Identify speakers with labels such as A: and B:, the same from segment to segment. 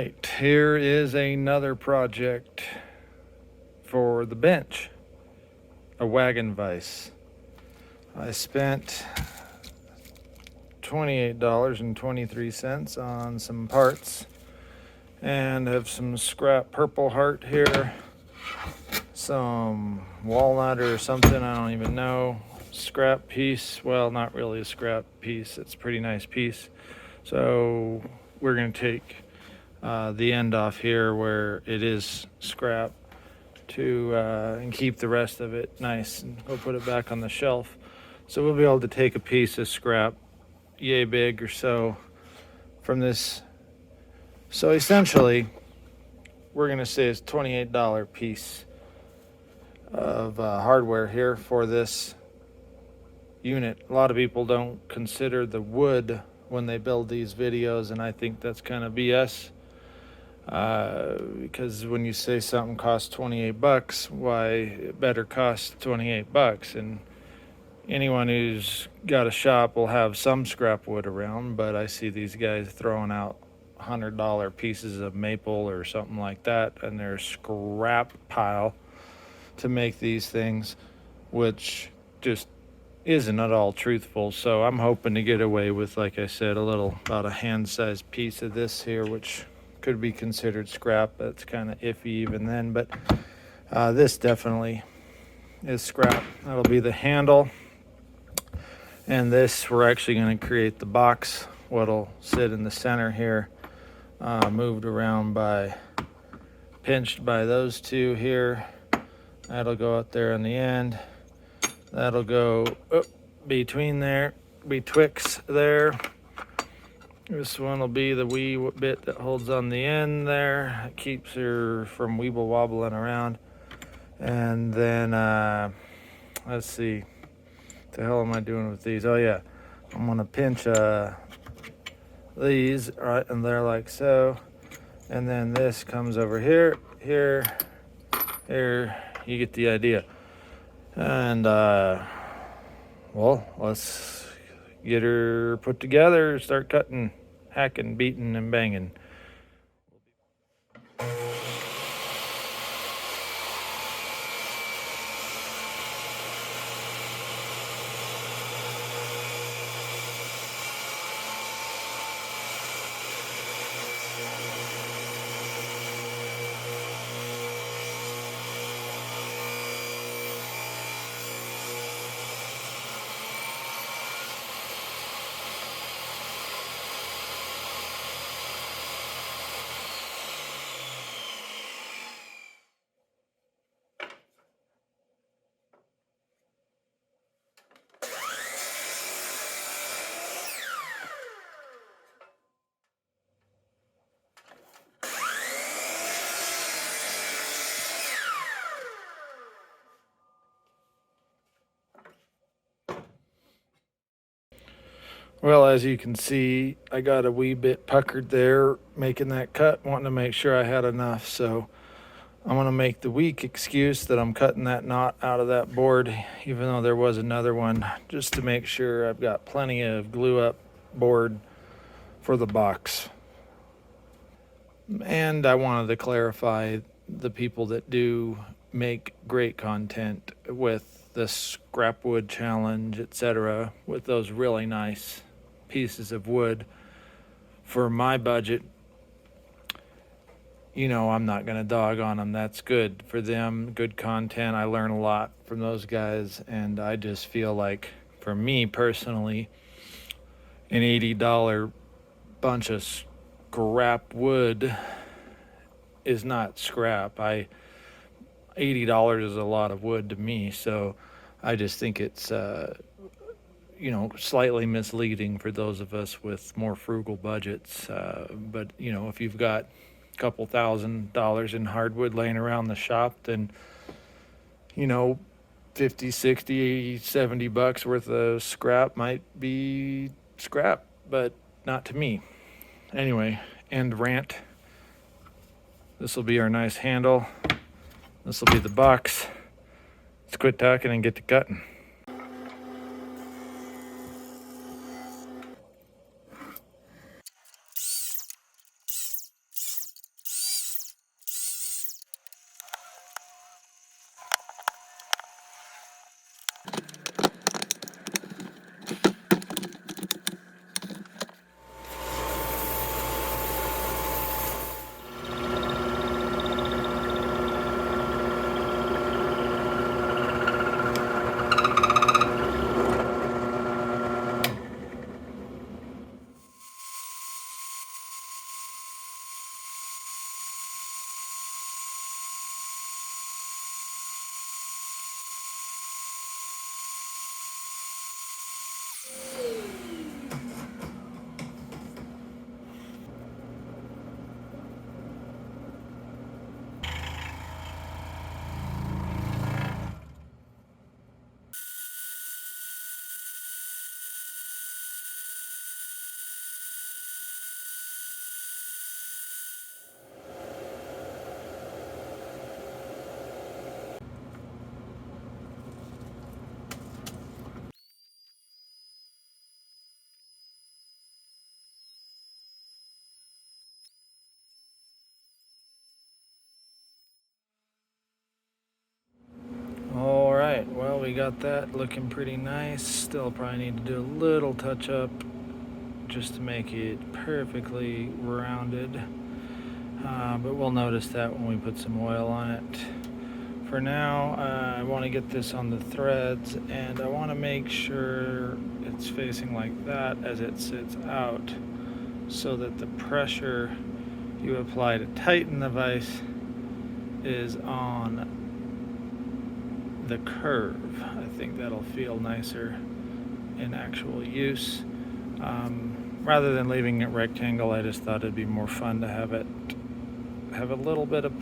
A: right, here is another project for the bench, a wagon vise. I spent $28.23 on some parts and have some scrap purple heart here, some walnut or something, I don't even know, scrap piece. Well, not really a scrap piece, it's a pretty nice piece. So we're going to take the end off here where it is scrap to and keep the rest of it nice, and go put it back on the shelf. So we'll be able to take a piece of scrap, yay big or so, from this. So essentially, we're going to say it's $28 piece of hardware here for this unit. A lot of people don't consider the wood when they build these videos, and I think that's kind of BS. Because when you say something costs 28 bucks, why it better cost 28 bucks. And anyone who's got a shop will have some scrap wood around, but I see these guys throwing out $100 pieces of maple or something like that and their scrap pile to make these things, which just isn't at all truthful. So I'm hoping to get away with, like I said, about a hand-sized piece of this here, which could be considered scrap. That's kind of iffy even then, but this definitely is scrap. That'll be the handle, and this, we're actually going to create the box, what'll sit in the center here, moved around by, pinched by those two here. That'll go out there on the end. That'll go up between there, betwixt there. This one will be the wee bit that holds on the end there. It keeps her from weeble wobbling around. And then, let's see. What the hell am I doing with these? Oh yeah, I'm gonna pinch these right in there like so. And then this comes over here, here. You get the idea. And, well, let's get her put together, start cutting, hacking, beating, and banging. Well, as you can see, I got a wee bit puckered there making that cut, wanting to make sure I had enough. So I'm going to make the weak excuse that I'm cutting that knot out of that board, even though there was another one, just to make sure I've got plenty of glue up board for the box. And I wanted to clarify, the people that do make great content with the scrap wood challenge, etc., with those really nice pieces of wood, for my budget, I'm not going to dog on them. That's good for them, good content. I learn a lot from those guys, and I just feel like, for me personally, an $80 bunch of scrap wood is not scrap. $80 is a lot of wood to me, so I just think it's slightly misleading for those of us with more frugal budgets. But if you've got a couple $1,000s in hardwood laying around the shop, then 50, 60, 70 bucks worth of scrap might be scrap, but not to me. Anyway, end rant. This will be our nice handle. This will be the box. Let's quit talking and get to cutting. All right, well, we got that looking pretty nice. Still probably need to do a little touch up just to make it perfectly rounded. But we'll notice that when we put some oil on it. For now, I want to get this on the threads, and I want to make sure it's facing like that as it sits out, so that the pressure you apply to tighten the vise is on the curve. I think that'll feel nicer in actual use. Rather than leaving it rectangle, I just thought it'd be more fun to have it have a little bit of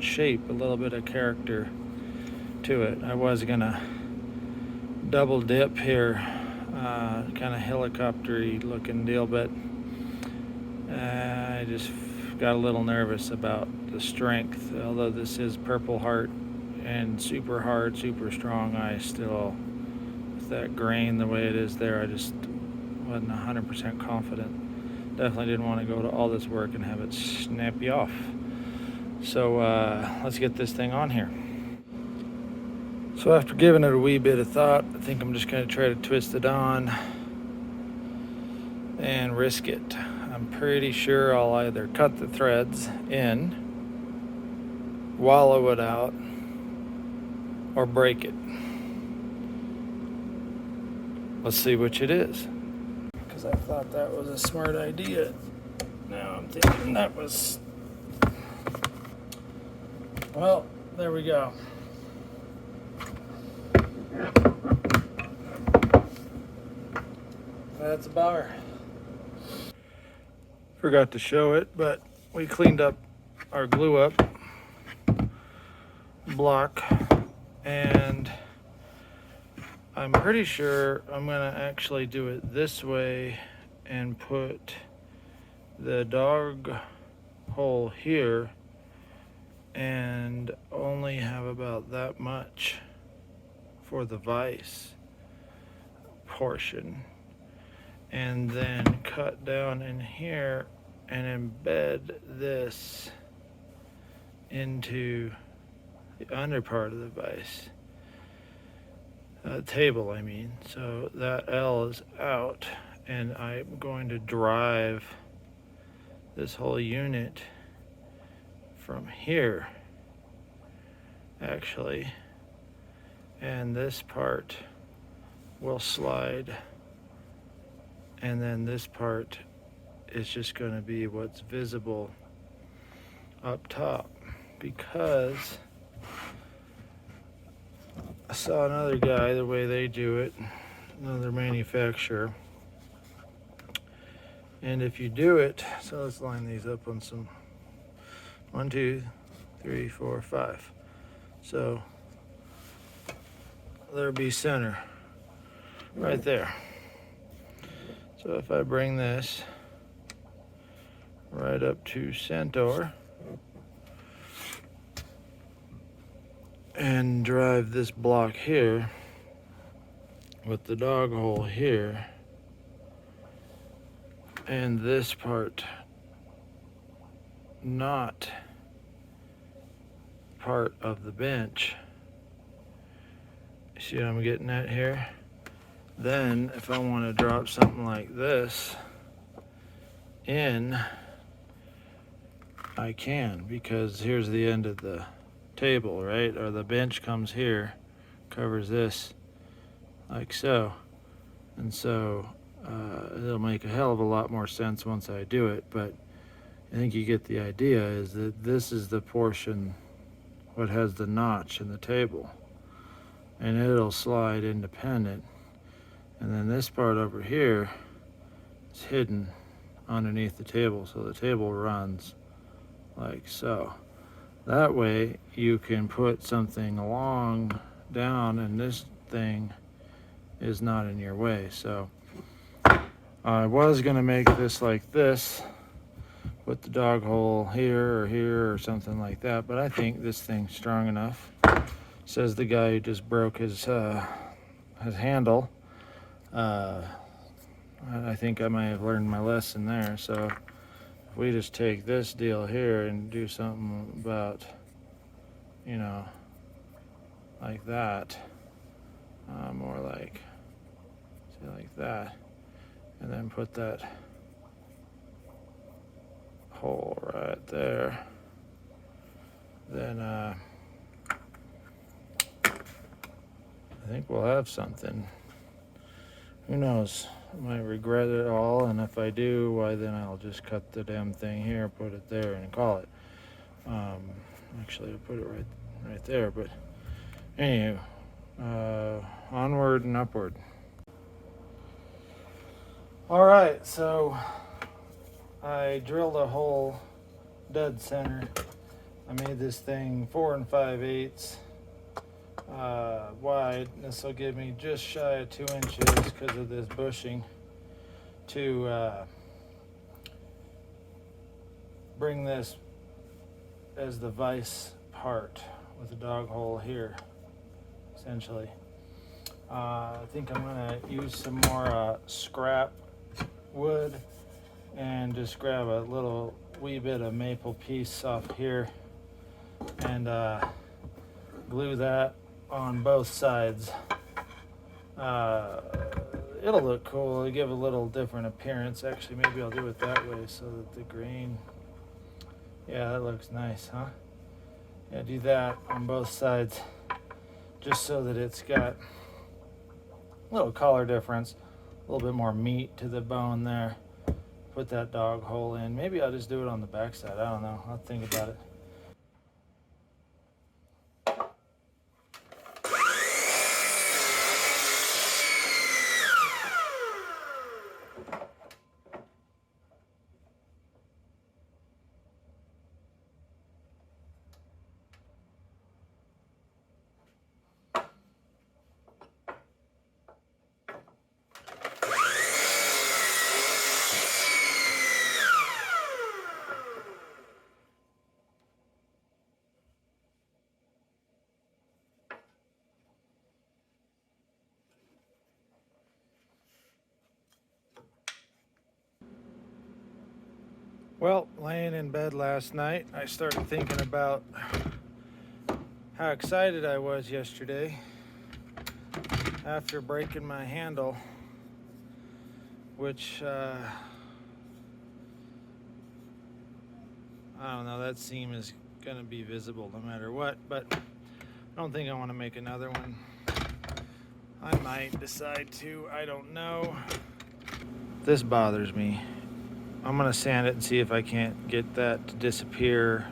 A: shape, a little bit of character to it. I was gonna double dip here, kind of helicopter-y looking deal, but I just got a little nervous about the strength. Although this is Purple Heart and super hard, super strong, I still, with that grain the way it is there, I just wasn't 100% confident. Definitely didn't want to go to all this work and have it snap you off. So let's get this thing on here. So after giving it a wee bit of thought, I think I'm just going to try to twist it on and risk it. I'm pretty sure I'll either cut the threads in, wallow it out, or break it. Let's see which it is. Because I thought that was a smart idea. Now I'm thinking that was... Well, there we go. That's a bummer. Forgot to show it, but we cleaned up our glue up block, and I'm pretty sure I'm gonna actually do it this way and put the dog hole here and only have about that much for the vise portion, and then cut down in here and embed this into the under part of the vise table, I mean. So that L is out, and I'm going to drive this whole unit from here actually, and this part will slide, and then this part is just going to be what's visible up top, because I saw another guy, the way they do it, another manufacturer, and if you do it, so let's line these up on some 1, 2, 3, 4, 5. So there'll be center right there. So if I bring this right up to center and drive this block here with the dog hole here, and this part not part of the bench, see what I'm getting at here? Then if I want to drop something like this in, I can, because here's the end of the table, right? Or the bench comes here, covers this like so, and so it'll make a hell of a lot more sense once I do it. But I think you get the idea, is that this is the portion what has the notch in the table, and it'll slide independent, And then this part over here is hidden underneath the table, so the table runs like so. That way you can put something along down and this thing is not in your way. So I was gonna make this like this, put the dog hole here or something like that, but I think this thing's strong enough. Says the guy who just broke his handle. I think I might have learned my lesson there. So if we just take this deal here and do something about, you know, like that, more like, say like that, and then put that hole right there, then I think we'll have something. Who knows? I might regret it all, and if I do, why then I'll just cut the damn thing here, put it there, and call it. Actually, I'll put it right there. But anywho, onward and upward. All right, so I drilled a hole dead center. I made this thing 4 5/8 wide. This will give me just shy of 2 inches because of this bushing to bring this as the vise part with the dog hole here, essentially. I think I'm going to use some more scrap wood and just grab a little wee bit of maple piece off here and glue that on both sides. It'll look cool. It'll give a little different appearance. Actually, maybe I'll do it that way so that the grain, yeah, that looks nice, huh? Yeah, do that on both sides just so that it's got a little color difference, a little bit more meat to the bone there. Put that dog hole in. Maybe I'll just do it on the back side. I don't know. I'll think about it. Well, laying in bed last night, I started thinking about how excited I was yesterday after breaking my handle, which, I don't know, that seam is going to be visible no matter what, but I don't think I want to make another one. I might decide to, I don't know. This bothers me. I'm gonna sand it and see if I can't get that to disappear.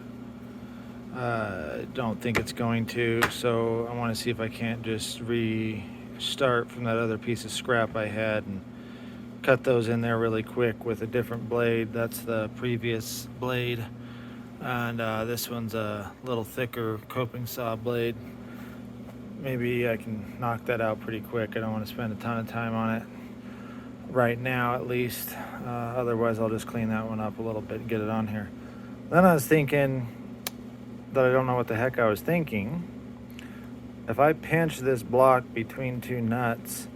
A: I don't think it's going to, so I want to see if I can't just restart from that other piece of scrap I had and cut those in there really quick with a different blade. That's the previous blade, and this one's a little thicker coping saw blade. Maybe I can knock that out pretty quick. I don't want to spend a ton of time on it right now, at least. Otherwise I'll just clean that one up a little bit and get it on here. Then I was thinking that I don't know what the heck I was thinking. If I pinch this block between two nuts,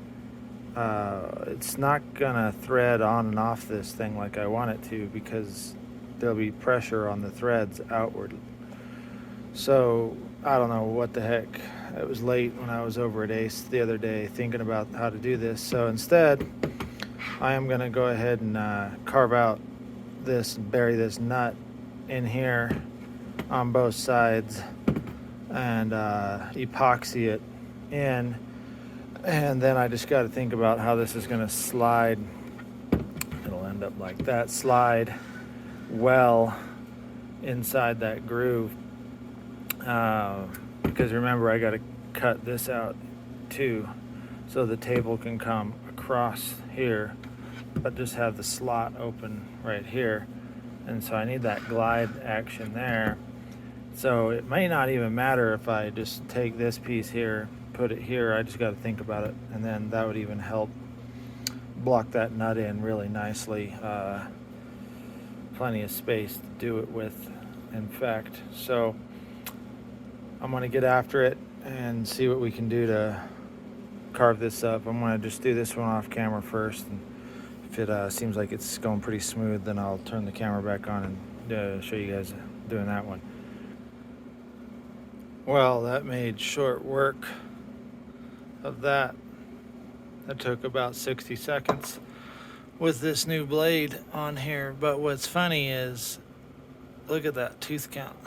A: it's not gonna thread on and off this thing like I want it to, because there'll be pressure on the threads outward. So I don't know what the heck. It was late when I was over at Ace the other day thinking about how to do this. So instead, I am going to go ahead and carve out this and bury this nut in here on both sides and epoxy it in. And then I just got to think about how this is going to slide. It'll end up like that, slide well inside that groove. Because remember, I got to cut this out too. so the table can come across here, but just have the slot open right here. And so I need that glide action there. So it may not even matter if I just take this piece here, put it here. I just got to think about it, and then that would even help block that nut in really nicely. Plenty of space to do it with, in fact. So I'm going to get after it and see what we can do to carve this up. I'm going to just do this one off camera first, and if it seems like it's going pretty smooth, then I'll turn the camera back on and show you guys doing that one. Well, that made short work of that. That took about 60 seconds with this new blade on here. But what's funny is, look at that tooth count.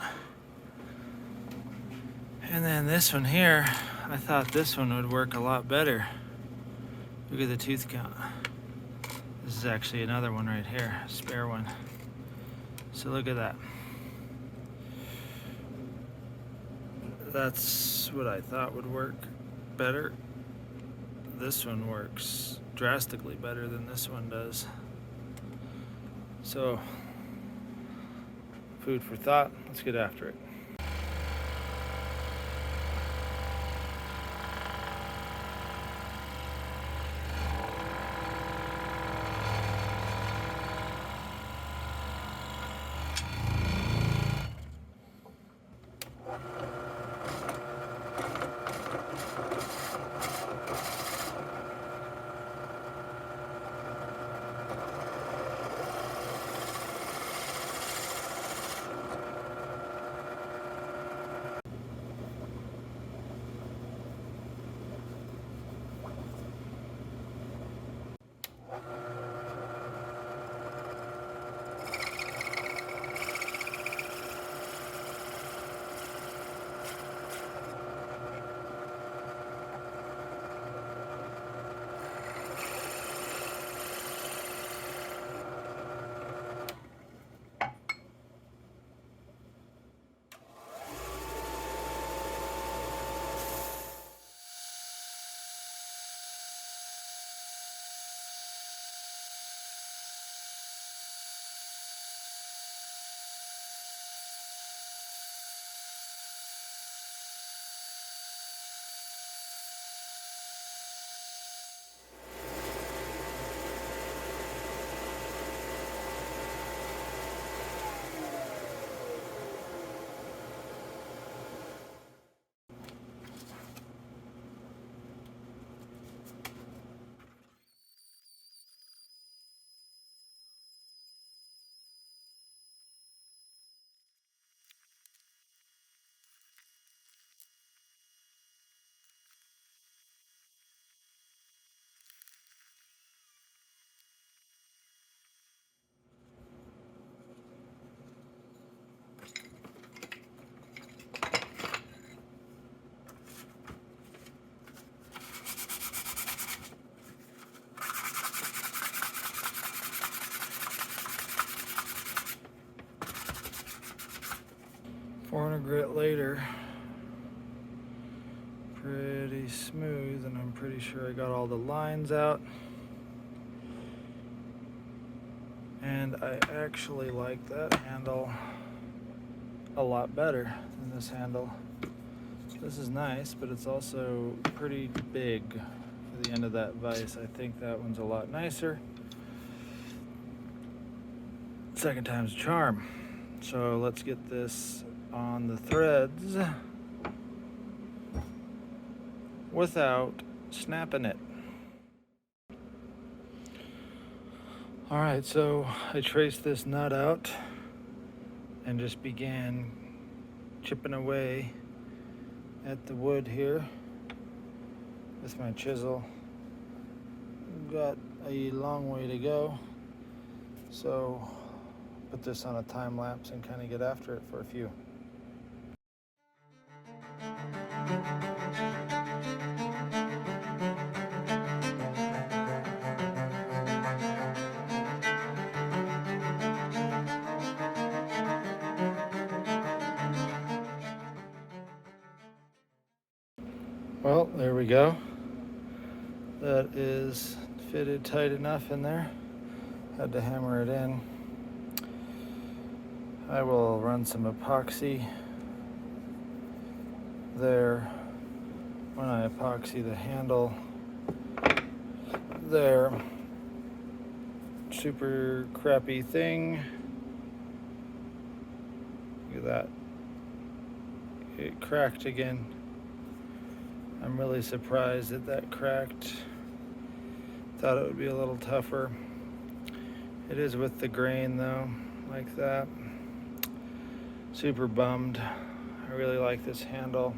A: And then this one here, I thought this one would work a lot better. Look at the tooth count. This is actually another one right here, spare one. So look at that. That's what I thought would work better. This one works drastically better than this one does. So, food for thought. Let's get after it. Grit later, pretty smooth, and I'm pretty sure I got all the lines out. And I actually like that handle a lot better than this handle. This is nice, but it's also pretty big for the end of that vise. I think that one's a lot nicer. Second time's a charm. So let's get this on the threads without snapping it. All right, so I traced this nut out and just began chipping away at the wood here with my chisel. Got a long way to go, so put this on a time lapse and kind of get after it for a few. Well, there we go. that is fitted tight enough in there. Had to hammer it in. I will run some epoxy there. When I epoxy the handle there, super crappy thing. Look at that. It cracked again. I'm really surprised that that cracked. Thought it would be a little tougher. It is with the grain though, like that. Super bummed. I really like this handle.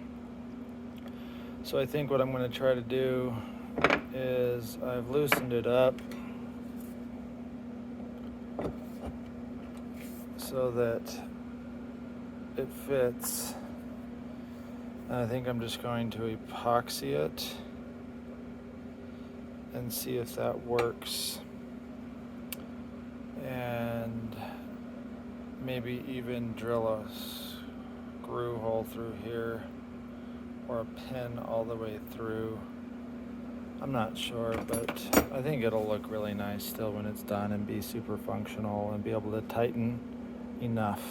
A: So I think what I'm going to try to do is I've loosened it up so that it fits. And I think I'm just going to epoxy it and see if that works. And maybe even drill a screw hole through here or a pin all the way through. I'm not sure, but I think it'll look really nice still when it's done and be super functional and be able to tighten enough.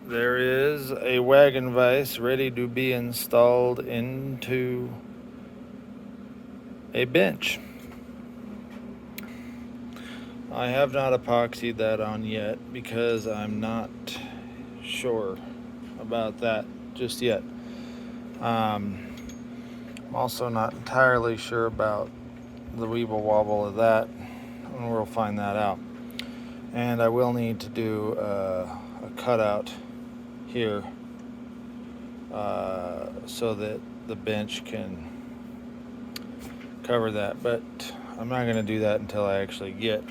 A: There is a wagon vise ready to be installed into a bench. I have not epoxied that on yet because I'm not sure about that just yet. I'm also not entirely sure about the weeble wobble of that, and we'll find that out. And I will need to do a cutout here so that the bench can cover that, but I'm not going to do that until I actually get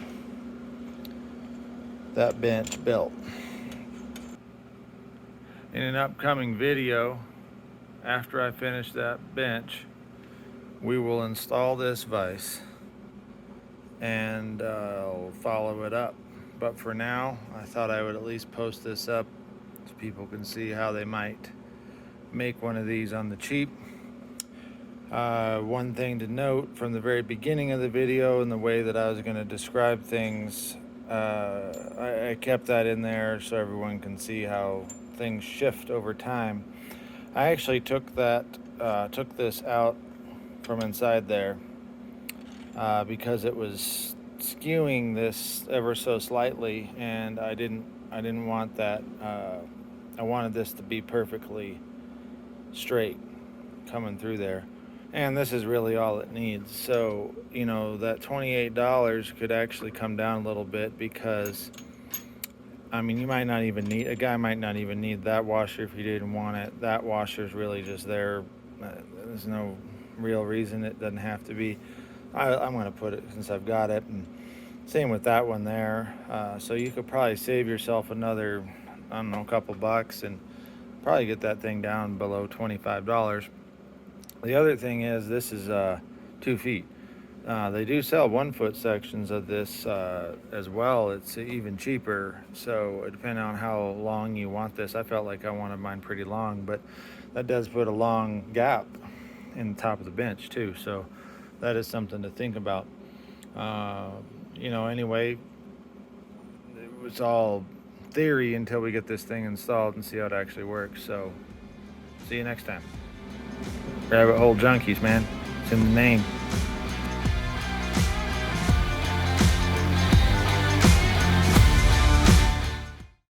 A: that bench built. In an upcoming video, after I finish that bench, we will install this vise and I'll follow it up. But for now, I thought I would at least post this up so people can see how they might make one of these on the cheap. One thing to note from the very beginning of the video and the way that I was going to describe things, I kept that in there so everyone can see how things shift over time. I actually took this out from inside there because it was skewing this ever so slightly, and I didn't want that. I wanted this to be perfectly straight coming through there. And this is really all it needs. So, you know, that $28 could actually come down a little bit because, I mean, a guy might not even need that washer if he didn't want it. That washer is really just there. There's no real reason it doesn't have to be. I'm going to put it since I've got it. And same with that one there. So you could probably save yourself another, I don't know, a couple bucks and probably get that thing down below $25. The other thing is this is 2 feet. They do sell 1 foot sections of this as well. It's even cheaper. So depending on how long you want this, I felt like I wanted mine pretty long, but that does put a long gap in the top of the bench too. So that is something to think about. You know, anyway, it was all theory until we get this thing installed and see how it actually works. So see you next time. Rabbit hole junkies, man. It's in the name.